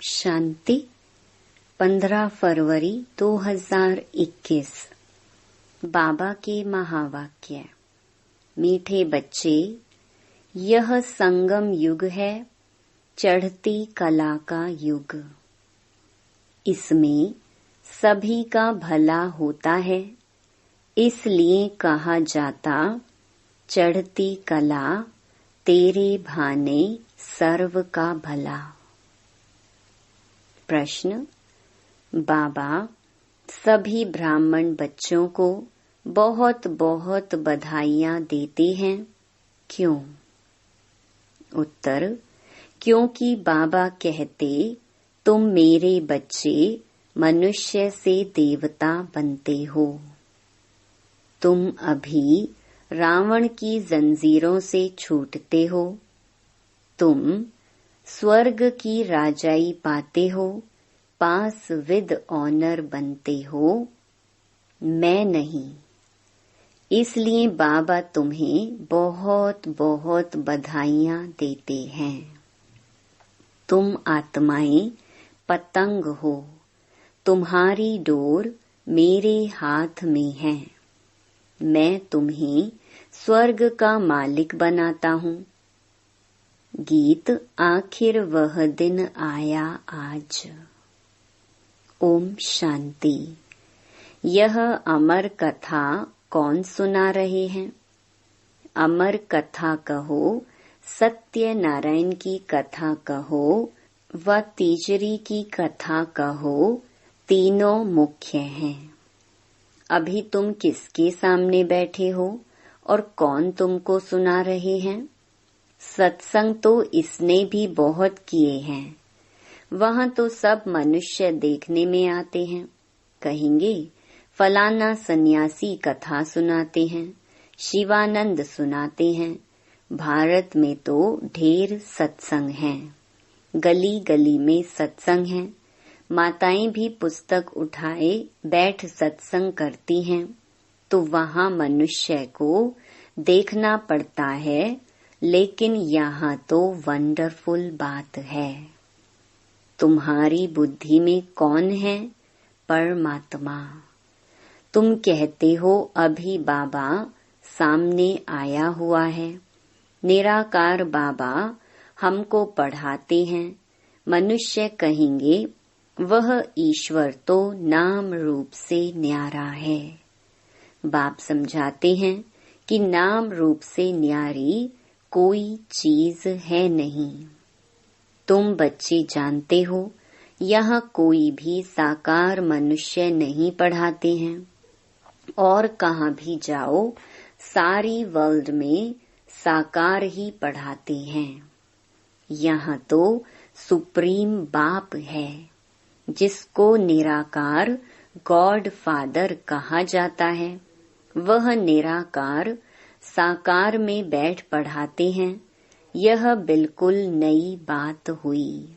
शांति। 15 फरवरी 2021। बाबा के महावाक्य। मीठे बच्चे, यह संगम युग है, चढ़ती कला का युग। इसमें सभी का भला होता है, इसलिए कहा जाता चढ़ती कला तेरे भाने सर्व का भला। प्रश्न। बाबा सभी ब्राह्मण बच्चों को बहुत बहुत बधाइयाँ देते हैं, क्यों? उत्तर। क्योंकि बाबा कहते तुम मेरे बच्चे मनुष्य से देवता बनते हो। तुम अभी रावण की जंजीरों से छूटते हो। तुम स्वर्ग की राजाई पाते हो, पास विद ऑनर बनते हो। मैं नहीं। इसलिए बाबा तुम्हें बहुत बहुत बधाइयाँ देते हैं। तुम आत्माएं पतंग हो, तुम्हारी डोर मेरे हाथ में है। मैं तुम्हें स्वर्ग का मालिक बनाता हूँ। गीत। आखिर वह दिन आया आज। ओम शांति। यह अमर कथा कौन सुना रहे हैं? अमर कथा कहो, सत्यनारायण की कथा कहो व तीजरी की कथा कहो, तीनों मुख्य हैं। अभी तुम किसके सामने बैठे हो और कौन तुमको सुना रहे हैं? सत्संग तो इसने भी बहुत किए हैं। वहाँ तो सब मनुष्य देखने में आते हैं। कहेंगे फलाना सन्यासी कथा सुनाते हैं, शिवानंद सुनाते हैं। भारत में तो ढेर सत्संग हैं, गली गली में सत्संग हैं। माताएं भी पुस्तक उठाए बैठ सत्संग करती हैं, तो वहाँ मनुष्य को देखना पड़ता है। लेकिन यहाँ तो वंडरफुल बात है। तुम्हारी बुद्धि में कौन है? परमात्मा। तुम कहते हो अभी बाबा सामने आया हुआ है। निराकार बाबा हमको पढ़ाते हैं। मनुष्य कहेंगे वह ईश्वर तो नाम रूप से न्यारा है। बाप समझाते हैं कि नाम रूप से न्यारी कोई चीज है नहीं। तुम बच्चे जानते हो यहाँ कोई भी साकार मनुष्य नहीं पढ़ाते हैं। और कहाँ भी जाओ सारी वर्ल्ड में साकार ही पढ़ाते हैं। यहाँ तो सुप्रीम बाप है, जिसको निराकार गॉड फादर कहा जाता है। वह निराकार साकार में बैठ पढ़ाते हैं। यह बिल्कुल नई बात हुई।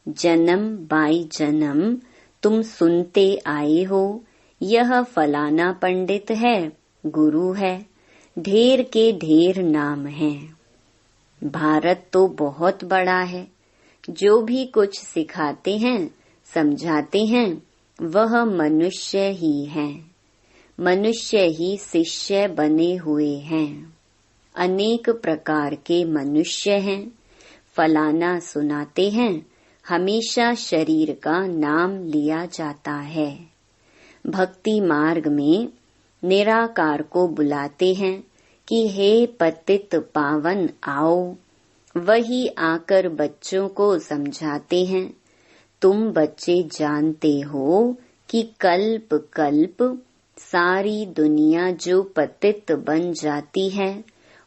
जन्म बाई जन्म तुम सुनते आए हो, यह फलाना पंडित है, गुरु है, ढेर के ढेर नाम हैं। भारत तो बहुत बड़ा है। जो भी कुछ सिखाते हैं, समझाते हैं, वह मनुष्य ही है। मनुष्य ही शिष्य बने हुए हैं। अनेक प्रकार के मनुष्य हैं। फलाना सुनाते हैं, हमेशा शरीर का नाम लिया जाता है। भक्ति मार्ग में निराकार को बुलाते हैं कि हे पतित पावन आओ। वही आकर बच्चों को समझाते हैं। तुम बच्चे जानते हो कि कल्प कल्प सारी दुनिया जो पतित बन जाती है,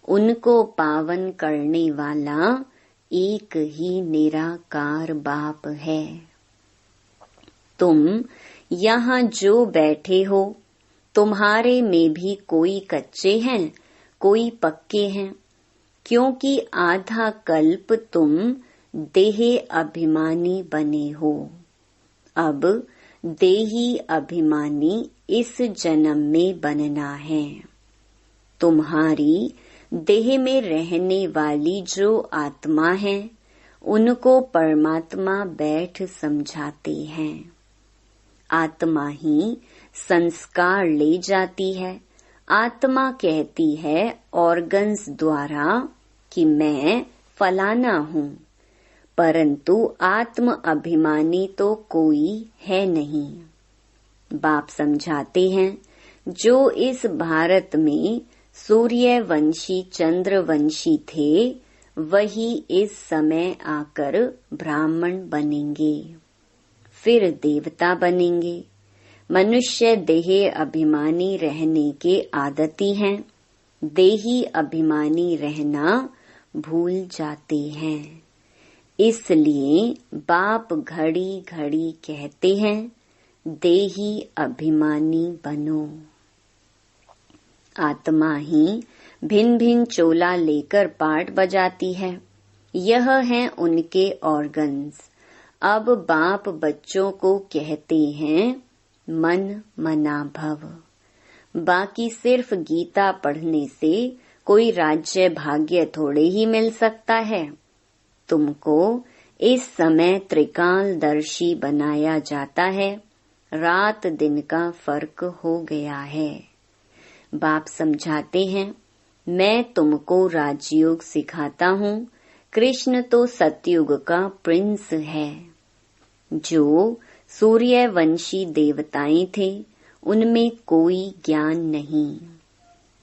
उनको पावन करने वाला एक ही निराकार बाप है। तुम यहाँ जो बैठे हो, तुम्हारे में भी कोई कच्चे हैं, कोई पक्के हैं। क्योंकि आधा कल्प तुम देह अभिमानी बने हो। अब देही अभिमानी इस जन्म में बनना है। तुम्हारी देह में रहने वाली जो आत्मा है, उनको परमात्मा बैठ समझाते हैं। आत्मा ही संस्कार ले जाती है। आत्मा कहती है ऑर्गन्स द्वारा कि मैं फलाना हूँ, परंतु आत्म अभिमानी तो कोई है नहीं। बाप समझाते हैं जो इस भारत में सूर्यवंशी चंद्रवंशी थे वही इस समय आकर ब्राह्मण बनेंगे, फिर देवता बनेंगे। मनुष्य देही अभिमानी रहने के आदती हैं, देही अभिमानी रहना भूल जाते हैं। इसलिए बाप घड़ी घड़ी कहते हैं देही अभिमानी बनो। आत्मा ही भिन्न भिन्न चोला लेकर पाठ बजाती है। यह हैं उनके ऑर्गन्स। अब बाप बच्चों को कहते हैं मन मना भव। बाकी सिर्फ गीता पढ़ने से कोई राज्य भाग्य थोड़े ही मिल सकता है। तुमको इस समय त्रिकालदर्शी बनाया जाता है। रात दिन का फर्क हो गया है। बाप समझाते हैं मैं तुमको राजयोग सिखाता हूँ। कृष्ण तो सतयुग का प्रिंस है। जो सूर्यवंशी देवताएं थे उनमें कोई ज्ञान नहीं।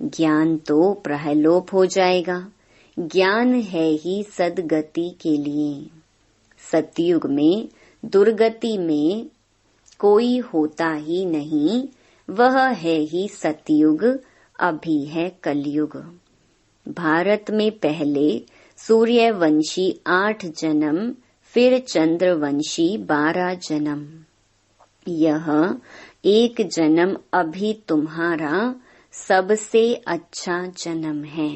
ज्ञान तो प्रहलोप हो जाएगा। ज्ञान है ही सदगति के लिए। सतयुग में दुर्गति में कोई होता ही नहीं। वह है ही सतयुग, अभी है कलयुग। भारत में पहले सूर्यवंशी 8 जन्म, फिर चंद्रवंशी 12 जन्म। यह एक जन्म अभी तुम्हारा सबसे अच्छा जन्म है।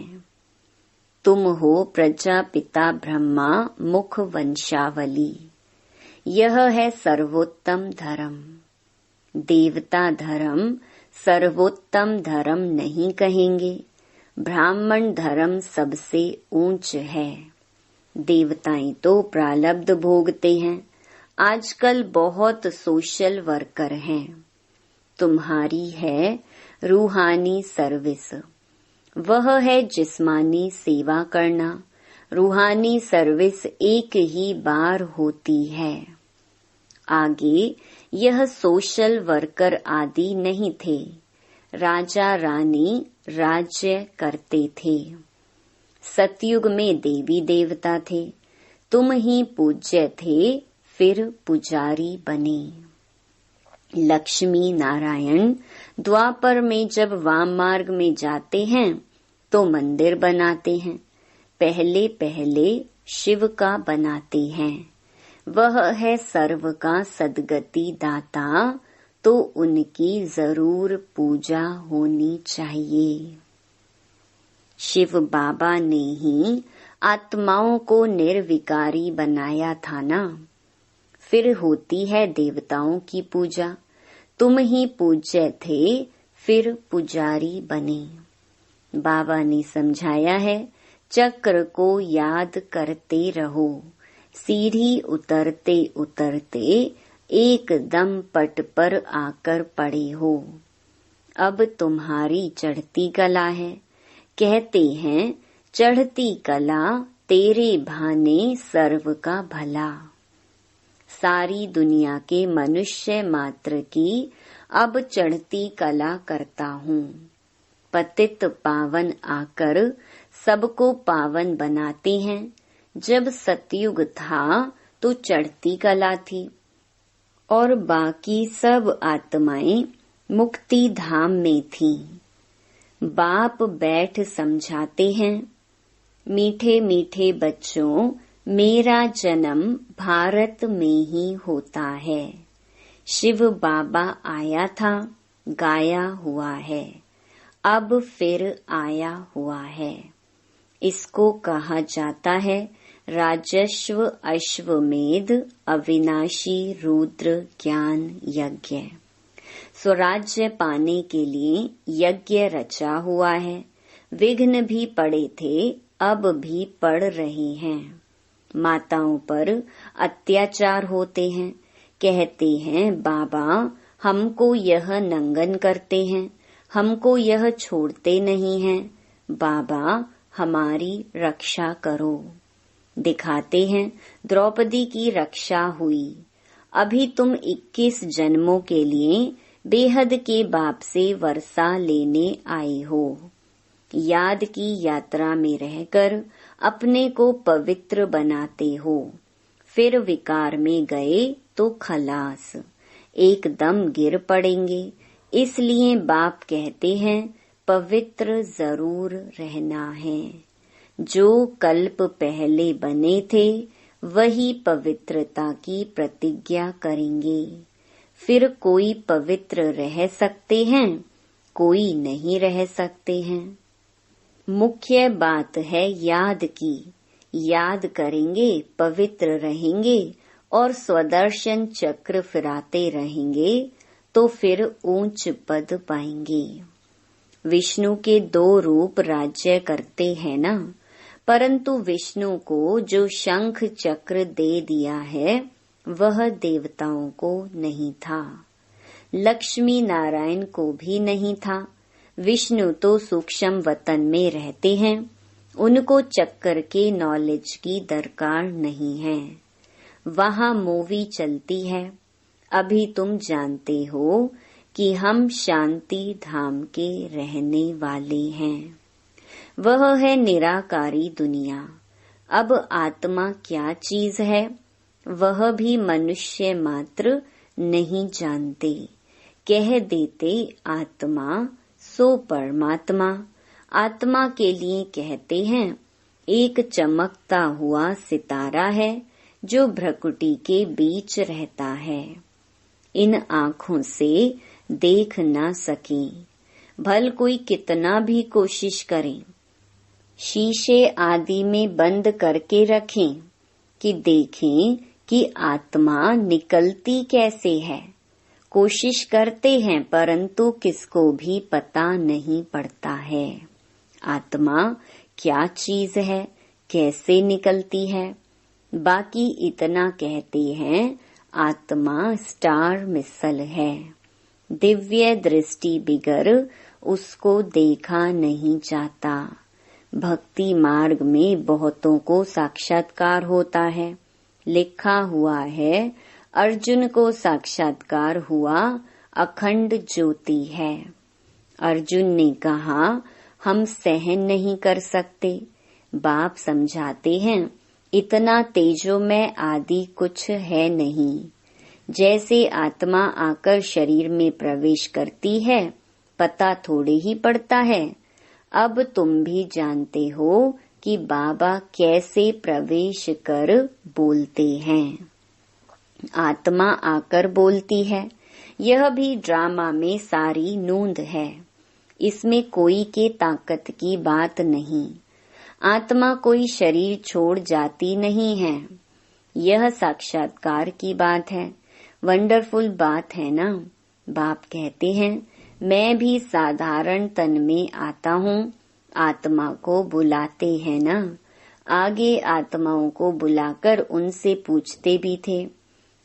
तुम हो प्रजापिता ब्रह्मा मुख वंशावली। यह है सर्वोत्तम धर्म। देवता धर्म सर्वोत्तम धर्म नहीं कहेंगे। ब्राह्मण धर्म सबसे ऊंच है। देवताएं तो प्रारब्ध भोगते हैं। आजकल बहुत सोशल वर्कर हैं। तुम्हारी है रूहानी सर्विस। वह है जिस्मानी सेवा करना। रूहानी सर्विस एक ही बार होती है। आगे यह सोशल वर्कर आदि नहीं थे। राजा रानी राज्य करते थे। सतयुग में देवी देवता थे। तुम ही पूज्य थे, फिर पुजारी बने। लक्ष्मी नारायण द्वापर में जब वाम मार्ग में जाते हैं तो मंदिर बनाते हैं। पहले पहले शिव का बनाते हैं। वह है सर्व का सद्गति दाता, तो उनकी जरूर पूजा होनी चाहिए। शिव बाबा ने ही आत्माओं को निर्विकारी बनाया था ना। फिर होती है देवताओं की पूजा। तुम ही पूज्य थे, फिर पुजारी बने। बाबा ने समझाया है चक्र को याद करते रहो। सीढ़ी उतरते उतरते एकदम पट पर आकर पड़े हो। अब तुम्हारी चढ़ती कला है। कहते हैं चढ़ती कला तेरे भाने सर्व का भला। सारी दुनिया के मनुष्य मात्र की अब चढ़ती कला करता हूँ। पतित पावन आकर सबको पावन बनाते हैं। जब सतयुग था तो चढ़ती कला थी और बाकी सब आत्माएं मुक्ति धाम में थीं। बाप बैठ समझाते हैं मीठे मीठे बच्चों, मेरा जन्म भारत में ही होता है। शिव बाबा आया था, गाया हुआ है, अब फिर आया हुआ है। इसको कहा जाता है राजस्व अश्वमेध अविनाशी रुद्र ज्ञान यज्ञ। स्वराज्य पाने के लिए यज्ञ रचा हुआ है। विघ्न भी पड़े थे, अब भी पड़ रहे हैं। माताओं पर अत्याचार होते हैं, कहते हैं बाबा हमको यह नंगन करते हैं, हमको यह छोड़ते नहीं हैं, बाबा हमारी रक्षा करो। दिखाते हैं द्रौपदी की रक्षा हुई। अभी तुम 21 जन्मों के लिए बेहद के बाप से वर्षा लेने आए हो। याद की यात्रा में रहकर अपने को पवित्र बनाते हो, फिर विकार में गए तो खलास, एकदम गिर पड़ेंगे। इसलिए बाप कहते हैं पवित्र जरूर रहना है। जो कल्प पहले बने थे वही पवित्रता की प्रतिज्ञा करेंगे। फिर कोई पवित्र रह सकते हैं, कोई नहीं रह सकते हैं। मुख्य बात है याद की। याद करेंगे, पवित्र रहेंगे और स्वदर्शन चक्र फिराते रहेंगे तो फिर ऊंच पद पाएंगे। विष्णु के 2 रूप राज्य करते हैं ना, परंतु विष्णु को जो शंख चक्र दे दिया है वह देवताओं को नहीं था, लक्ष्मी नारायण को भी नहीं था। विष्णु तो सूक्ष्म वतन में रहते हैं, उनको चक्कर के नॉलेज की दरकार नहीं है। वहाँ मूवी चलती है। अभी तुम जानते हो कि हम शांति धाम के रहने वाले हैं। वह है निराकारी दुनिया। अब आत्मा क्या चीज है वह भी मनुष्य मात्र नहीं जानते। कह देते आत्मा सो परमात्मा। आत्मा के लिए कहते हैं एक चमकता हुआ सितारा है जो भ्रकुटी के बीच रहता है। इन आँखों से देख ना सके, भल कोई कितना भी कोशिश करे। शीशे आदि में बंद करके रखें कि देखें कि आत्मा निकलती कैसे है। कोशिश करते हैं परंतु किसको भी पता नहीं पड़ता है आत्मा क्या चीज है, कैसे निकलती है। बाकी इतना कहते हैं आत्मा स्टार मिसल है। दिव्य दृष्टि बिगर उसको देखा नहीं जाता। भक्ति मार्ग में बहुतों को साक्षात्कार होता है। लिखा हुआ है अर्जुन को साक्षात्कार हुआ अखंड ज्योति है। अर्जुन ने कहा हम सहन नहीं कर सकते। बाप समझाते हैं इतना तेजोमय आदि कुछ है नहीं। जैसे आत्मा आकर शरीर में प्रवेश करती है पता थोड़े ही पड़ता है। अब तुम भी जानते हो कि बाबा कैसे प्रवेश कर बोलते हैं। आत्मा आकर बोलती है। यह भी ड्रामा में सारी नूंद है। इसमें कोई के ताकत की बात नहीं। आत्मा कोई शरीर छोड़ जाती नहीं है। यह साक्षात्कार की बात है। वंडरफुल बात है ना। बाप कहते हैं मैं भी साधारण तन में आता हूँ। आत्मा को बुलाते हैं ना। आगे आत्माओं को बुलाकर उनसे पूछते भी थे।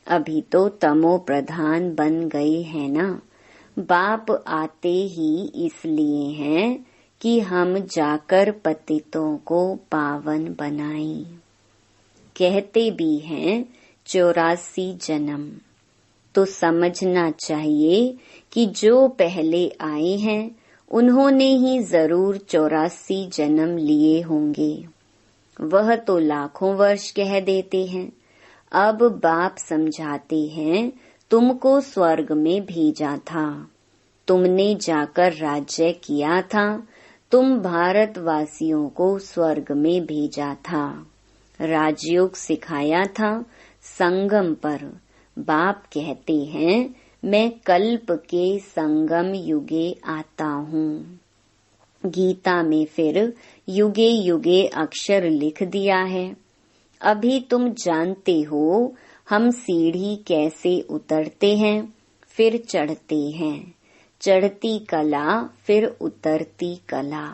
अभी तो तमो प्रधान बन गए हैं ना। बाप आते ही इसलिए हैं कि हम जाकर पतितों को पावन बनाएं। कहते भी हैं 84 जन्म। तो समझना चाहिए कि जो पहले आए हैं उन्होंने ही जरूर 84 जन्म लिए होंगे। वह तो लाखों वर्ष कह देते हैं। अब बाप समझाते हैं तुमको स्वर्ग में भेजा था। तुमने जाकर राज्य किया था। तुम भारतवासियों को स्वर्ग में भेजा था। राजयोग सिखाया था संगम पर। बाप कहते हैं मैं कल्प के संगम युगे आता हूँ। गीता में फिर युगे युगे अक्षर लिख दिया है। अभी तुम जानते हो हम सीढ़ी कैसे उतरते हैं फिर चढ़ते हैं। चढ़ती कला फिर उतरती कला।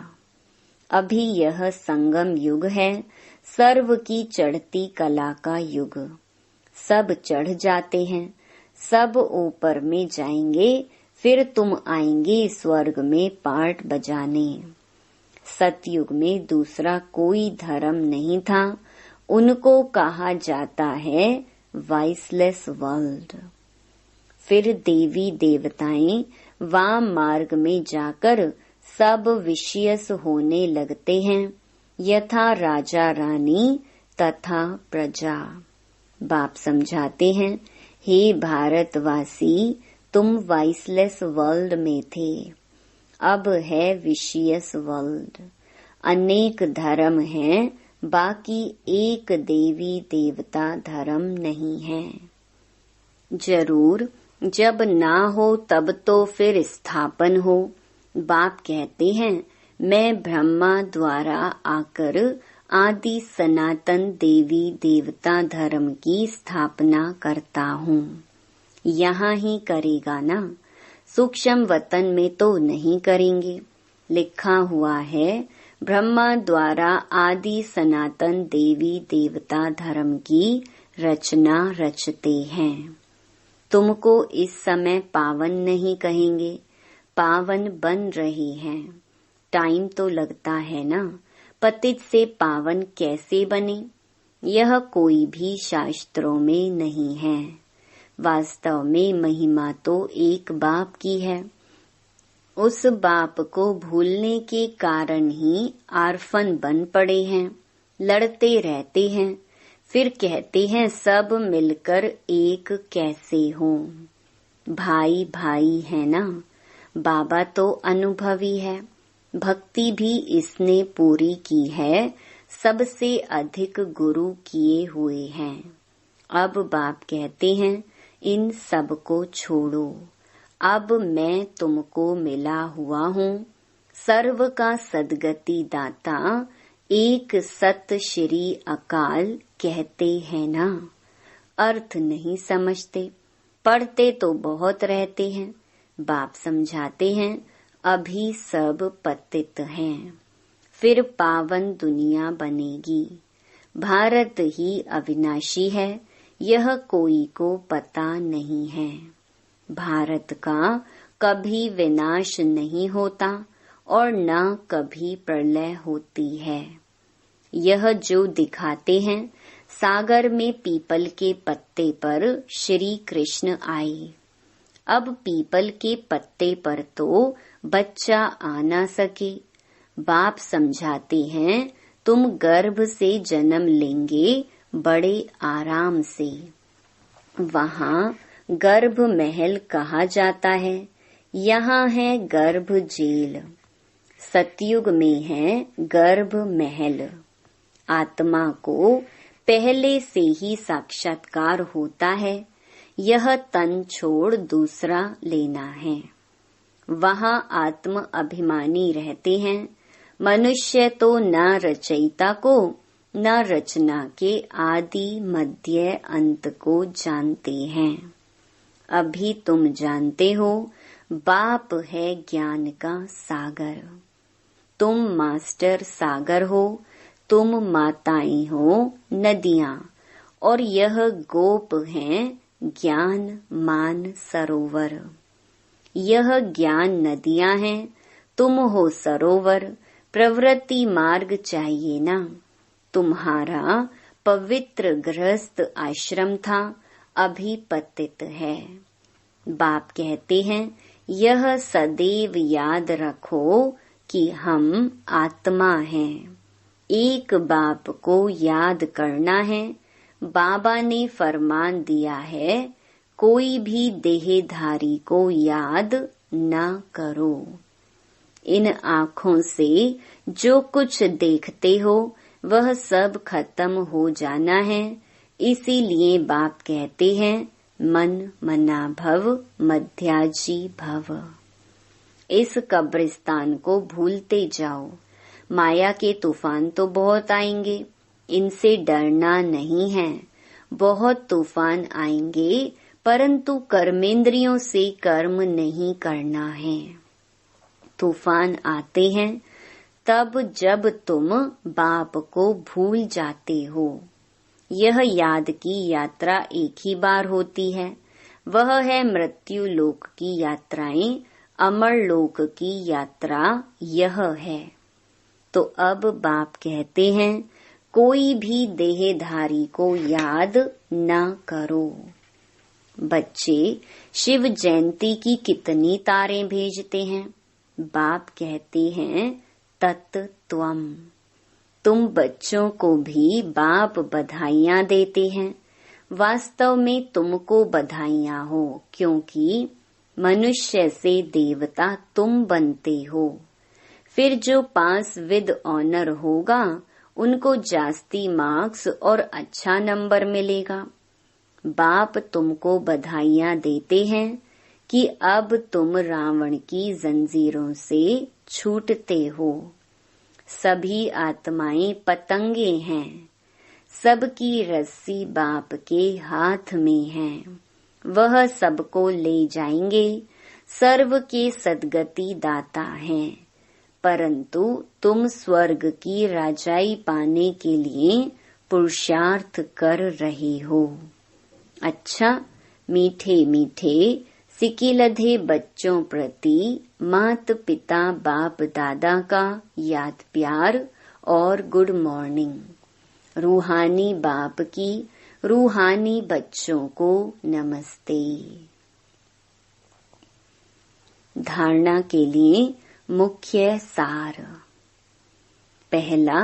अभी यह संगम युग है। सर्व की चढ़ती कला का युग। सब चढ़ जाते हैं, सब ऊपर में जाएंगे, फिर तुम आएंगे स्वर्ग में पार्ट बजाने। सतयुग में दूसरा कोई धर्म नहीं था, उनको कहा जाता है वाइसलेस वर्ल्ड। फिर देवी देवताएं वाम मार्ग में जाकर सब विषयस होने लगते हैं, यथा राजा रानी तथा प्रजा। बाप समझाते हैं, हे भारतवासी, तुम वाइसलेस वर्ल्ड में थे, अब है विषयस वर्ल्ड। अनेक धर्म हैं, बाकी एक देवी देवता धर्म नहीं है। जरूर जब ना हो तब तो फिर स्थापन हो। बाप कहते हैं, मैं ब्रह्मा द्वारा आकर आदि सनातन देवी देवता धर्म की स्थापना करता हूँ। यहाँ ही करेगा ना, सूक्ष्म वतन में तो नहीं करेंगे। लिखा हुआ है, ब्रह्मा द्वारा आदि सनातन देवी देवता धर्म की रचना रचते हैं। तुमको इस समय पावन नहीं कहेंगे, पावन बन रही हैं। टाइम तो लगता है ना, पतित से पावन कैसे बने, यह कोई भी शास्त्रों में नहीं है। वास्तव में महिमा तो एक बाप की है। उस बाप को भूलने के कारण ही आर्फन बन पड़े हैं, लड़ते रहते हैं, फिर कहते हैं सब मिलकर एक कैसे हों। भाई भाई है ना। बाबा तो अनुभवी है, भक्ति भी इसने पूरी की है, सबसे अधिक गुरु किए हुए हैं। अब बाप कहते हैं, इन सब को छोड़ो, अब मैं तुमको मिला हुआ हूँ, सर्व का सदगति दाता, एक सत श्री अकाल कहते हैं ना। अर्थ नहीं समझते, पढ़ते तो बहुत रहते हैं। बाप समझाते हैं, अभी सब पतित हैं, फिर पावन दुनिया बनेगी। भारत ही अविनाशी है, यह कोई को पता नहीं है। भारत का कभी विनाश नहीं होता और न कभी प्रलय होती है। यह जो दिखाते हैं, सागर में पीपल के पत्ते पर श्री कृष्ण आए। अब पीपल के पत्ते पर तो बच्चा आ न सके। बाप समझाते हैं, तुम गर्भ से जन्म लेंगे बड़े आराम से। वहाँ गर्भ महल कहा जाता है, यहाँ है गर्भ जेल। सतयुग में है गर्भ महल। आत्मा को पहले से ही साक्षात्कार होता है, यह तन छोड़ दूसरा लेना है। वहाँ आत्म अभिमानी रहते हैं। मनुष्य तो न रचयिता को न रचना के आदि मध्य अंत को जानते हैं। अभी तुम जानते हो, बाप है ज्ञान का सागर। तुम मास्टर सागर हो, तुम माताएं हो नदियाँ, और यह गोप हैं ज्ञान मान सरोवर। यह ज्ञान नदियाँ हैं, तुम हो सरोवर। प्रवृत्ति मार्ग चाहिए ना। तुम्हारा पवित्र गृहस्थ आश्रम था, अभी पतित है। बाप कहते हैं, यह सदैव याद रखो कि हम आत्मा हैं। एक बाप को याद करना है। बाबा ने फरमान दिया है, कोई भी देहधारी को याद न करो। इन आँखों से जो कुछ देखते हो वह सब खत्म हो जाना है। इसीलिए बाप कहते हैं, मन मना भव मध्याजी भव। इस कब्रिस्तान को भूलते जाओ। माया के तूफान तो बहुत आएंगे, इनसे डरना नहीं है। बहुत तूफान आएंगे, परंतु कर्मेंद्रियों से कर्म नहीं करना है। तूफान आते हैं तब जब तुम बाप को भूल जाते हो। यह याद की यात्रा एक ही बार होती है, वह है मृत्यु लोक की यात्राएं, अमर लोक की यात्रा यह है। तो अब बाप कहते हैं, कोई भी देहधारी को याद न करो। बच्चे शिव जयंती की कितनी तारें भेजते हैं। बाप कहते हैं, तत्त्वम। तुम बच्चों को भी बाप बधाइयां देते हैं। वास्तव में तुमको बधाइयां हो, क्योंकि मनुष्य से देवता तुम बनते हो। फिर जो पास विद ऑनर होगा उनको जास्ती मार्क्स और अच्छा नंबर मिलेगा। बाप तुमको बधाइयां देते हैं कि अब तुम रावण की जंजीरों से छूटते हो। सभी आत्माएं पतंगे हैं, सबकी रस्सी बाप के हाथ में है। वह सबको ले जाएंगे, सर्व के सद्गति दाता हैं। परंतु तुम स्वर्ग की राजाई पाने के लिए पुरुषार्थ कर रहे हो। अच्छा, मीठे मीठे सिकिलधे बच्चों प्रति मात पिता बाप दादा का याद प्यार और गुड मॉर्निंग। रूहानी बाप की रूहानी बच्चों को नमस्ते। धारणा के लिए मुख्य सार। पहला,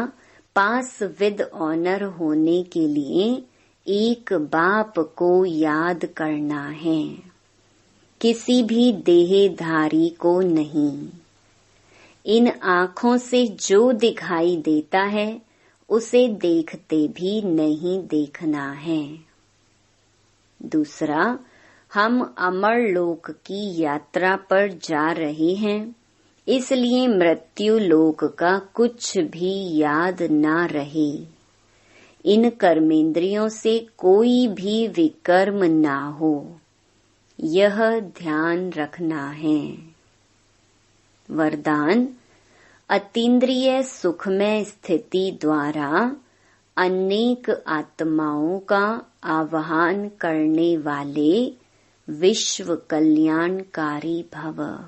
पास विद ऑनर होने के लिए एक बाप को याद करना है, किसी भी देहधारी को नहीं। इन आँखों से जो दिखाई देता है उसे देखते भी नहीं देखना है। दूसरा, हम अमर लोक की यात्रा पर जा रहे हैं, इसलिए मृत्यु लोक का कुछ भी याद ना रहे। इन कर्मेंद्रियों से कोई भी विकर्म ना हो, यह ध्यान रखना है। वरदान, अतीन्द्रिय सुखमय स्थिति द्वारा अनेक आत्माओं का आवाहन करने वाले विश्व कल्याणकारी भव।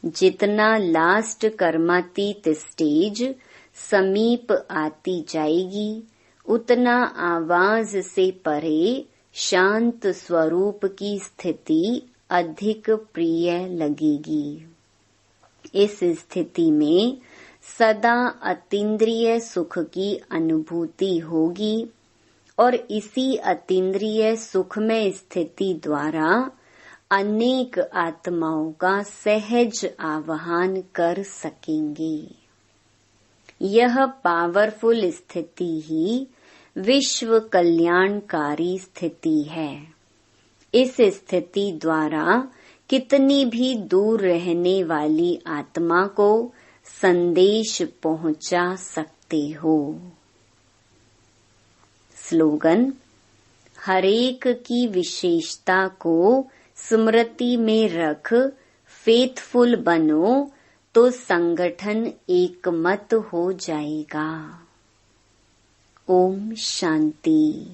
जितना लास्ट कर्मातीत स्टेज समीप आती जाएगी, उतना आवाज से परे शांत स्वरूप की स्थिति अधिक प्रिय लगेगी। इस स्थिति में सदा अतीन्द्रिय सुख की अनुभूति होगी और इसी अतीन्द्रिय सुखमय स्थिति द्वारा अनेक आत्माओं का सहज आवाहन कर सकेंगे। यह पावरफुल स्थिति ही विश्व कल्याणकारी स्थिति है। इस स्थिति द्वारा कितनी भी दूर रहने वाली आत्मा को संदेश पहुंचा सकते हो। स्लोगन, हरेक की विशेषता को स्मृति में रख फेथफुल बनो तो संगठन एकमत हो जाएगा। ओम शांति।